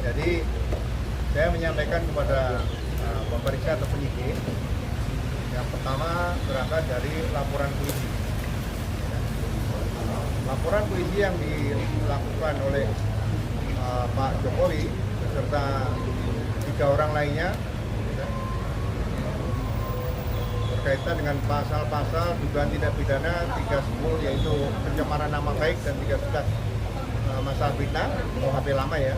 Jadi saya menyampaikan kepada pemeriksa atau penyidik, yang pertama berangkat dari laporan polisi. Laporan polisi yang dilakukan oleh Pak Jokowi beserta 3 orang lainnya berkaitan dengan pasal-pasal dugaan tindak pidana 310, yaitu pencemaran nama baik, dan 311 masalah fitnah KUHP lama ya.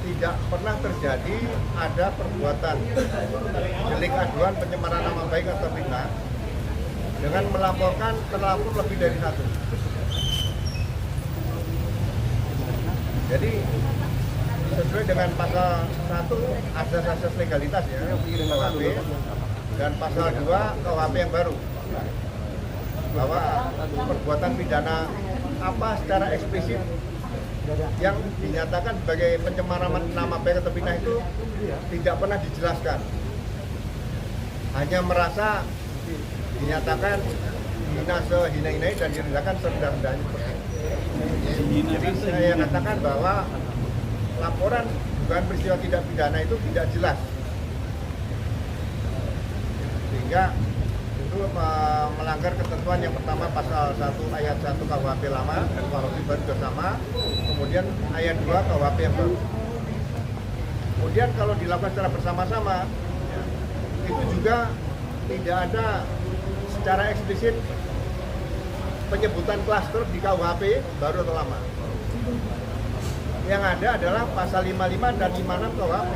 Tidak pernah terjadi ada perbuatan delik aduan pencemaran nama baik atau fitnah dengan melaporkan terlapor lebih dari 1. Jadi sesuai dengan pasal 1 asas-asas legalitas ya KUHP, dan pasal 2 KUHP yang baru, bahwa perbuatan pidana apa secara eksplisit yang dinyatakan sebagai pencemaran nama baik atau fitnah itu tidak pernah dijelaskan, hanya merasa dinyatakan hina sehina-hinai dan direndahkan serendah-rendahnya. Jadi saya katakan bahwa laporan dugaan peristiwa tindak pidana itu tidak jelas, sehingga itu melanggar ketentuan yang pertama pasal 1 ayat 1 KUHP lama dan KUHP baru juga sama, kemudian ayat 2 KUHP yang baru. Kemudian kalau dilakukan secara bersama-sama, itu juga tidak ada secara eksplisit penyebutan klaster di KUHP baru atau lama. Yang ada adalah pasal 55 dan 56 KUHP.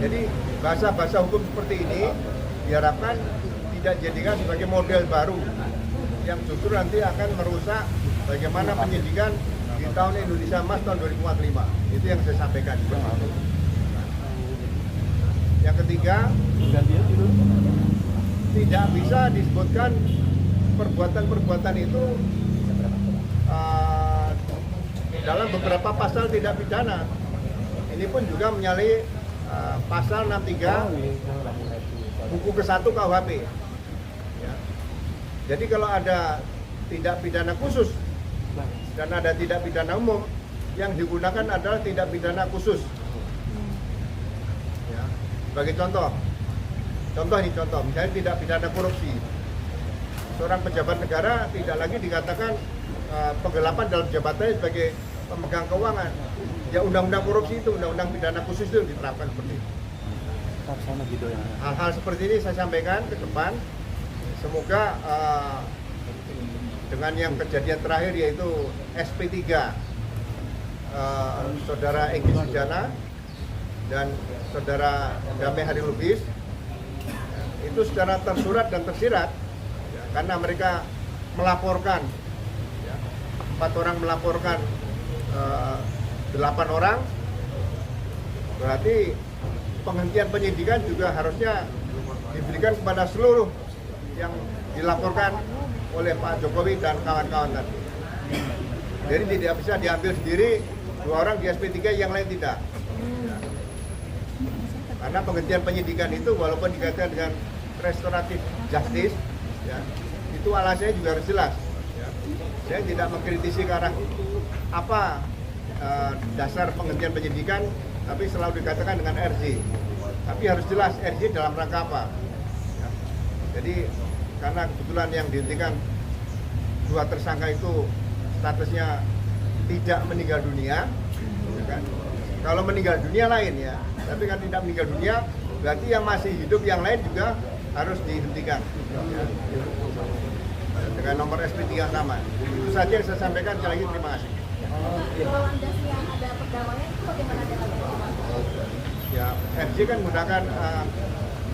Jadi bahasa-bahasa hukum seperti ini diharapkan tidak dijadikan sebagai model baru yang justru nanti akan merusak bagaimana penyidikan di tahun Indonesia Emas tahun 2045. Itu yang saya sampaikan. Yang ketiga, tidak bisa disebutkan perbuatan-perbuatan itu dalam beberapa pasal tidak pidana. Ini pun juga menyalahi pasal 63 buku ke-1 KUHP. Ya. Jadi kalau ada tindak pidana khusus dan ada tindak pidana umum, yang digunakan adalah tindak pidana khusus. Ya. Sebagai contoh misalnya tindak pidana korupsi. Seorang pejabat negara tidak lagi dikatakan penggelapan dalam jabatannya sebagai pemegang keuangan. Ya, undang-undang korupsi itu, undang-undang pidana khusus itu diterapkan seperti itu. Hal-hal seperti ini saya sampaikan ke depan. Semoga dengan yang kejadian terakhir yaitu SP3 saudara Engki Sujana dan saudara Damai Hari Lubis itu secara tersurat dan tersirat ya, karena mereka melaporkan ya, 4 orang melaporkan 8 orang, berarti penghentian penyidikan juga harusnya diberikan kepada seluruh yang dilaporkan oleh Pak Jokowi dan kawan-kawan tadi. Jadi tidak bisa diambil sendiri 2 orang di SP3, yang lain tidak. Ya. Karena penghentian penyidikan itu walaupun dikaitkan dengan restoratif justice, ya, itu alasannya juga harus jelas. Ya. Saya tidak mengkritisi ke arah apa dasar penghentian penyidikan, tapi selalu dikatakan dengan RJ. Tapi harus jelas RJ dalam rangka apa. Ya. Jadi karena kebetulan yang dihentikan 2 tersangka itu statusnya tidak meninggal dunia, ya kan? Kalau meninggal dunia lain ya, tapi kan tidak meninggal dunia, berarti yang masih hidup yang lain juga harus dihentikan. Ya. Dengan nomor SP3 sama. Itu saja yang saya sampaikan. Sekali lagi terima kasih. Kalau landasi yang ada perdamaian itu bagaimana dengan ya, RJ kan menggunakan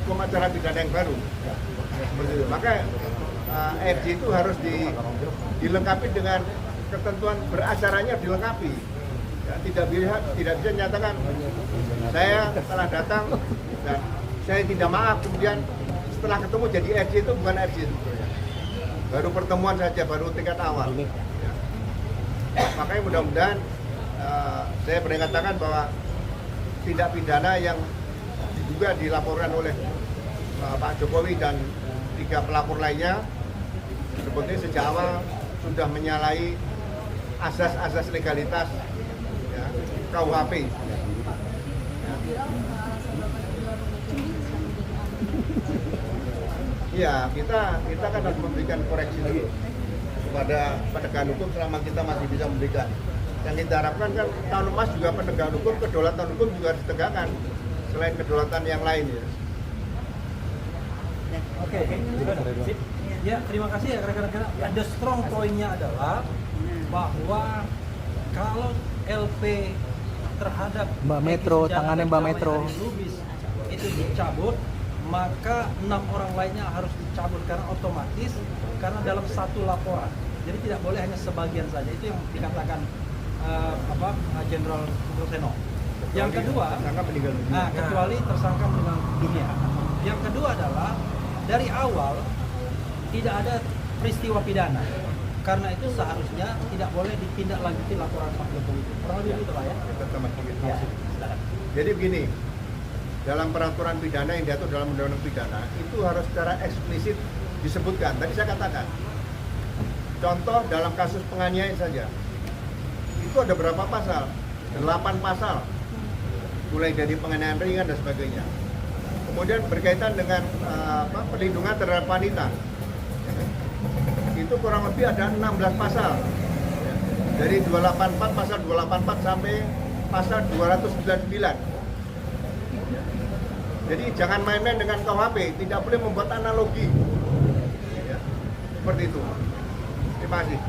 hukum acara pidana yang baru ya, seperti itu. Maka RJ itu harus dilengkapi dengan ketentuan beracaranya, dilengkapi ya, tidak bisa nyatakan saya telah datang dan saya tidak maaf, kemudian setelah ketemu jadi RJ. Itu bukan RJ sebetulnya, baru pertemuan saja, baru tingkat awal ya. Makanya mudah-mudahan saya berani katakan bahwa tindak pidana yang diduga dilaporkan oleh Pak Jokowi dan 3 pelapor lainnya sebetulnya sejak awal sudah menyalahi asas-asas legalitas ya, KUHP. Iya, kita kan harus memberikan koreksi dulu kepada penegakan hukum selama kita masih bisa memberikan. Yang kita harapkan kan tahun emas juga penegakan hukum, kedaulatan hukum juga harus ditegakkan selain kedaulatan yang lain ya. Oke, sip. Ya, terima kasih ya rekan-rekan. The strong point-nya adalah bahwa kalau LP terhadap Mbak Metro, Egy Sujana tangannya dan Mbak Damai Metro. Hari Lubis itu dicabut, maka 6 orang lainnya harus dicabut karena otomatis karena dalam satu laporan. Jadi tidak boleh hanya sebagian saja. Itu yang dikatakan Jenderal Seno. Yang kedua, tersangka meninggal dunia. kecuali tersangka meninggal dunia. Yang kedua adalah dari awal tidak ada peristiwa pidana. Karena itu seharusnya tidak boleh ditindaklanjuti laporan Pak Jokowi. Kurang lebih itu lah ya. Ya. Jadi begini, dalam peraturan pidana yang diatur dalam undang-undang pidana itu harus secara eksplisit disebutkan. Tadi saya katakan, contoh dalam kasus penganiayaan saja, itu ada berapa pasal? 8 pasal, mulai dari penganiayaan ringan dan sebagainya. Kemudian berkaitan dengan perlindungan terhadap wanita, itu kurang lebih ada 16 pasal, dari 284 pasal 284 sampai pasal 299. Jadi jangan main-main dengan KUHP, tidak boleh membuat analogi. Ya, seperti itu. Terima kasih.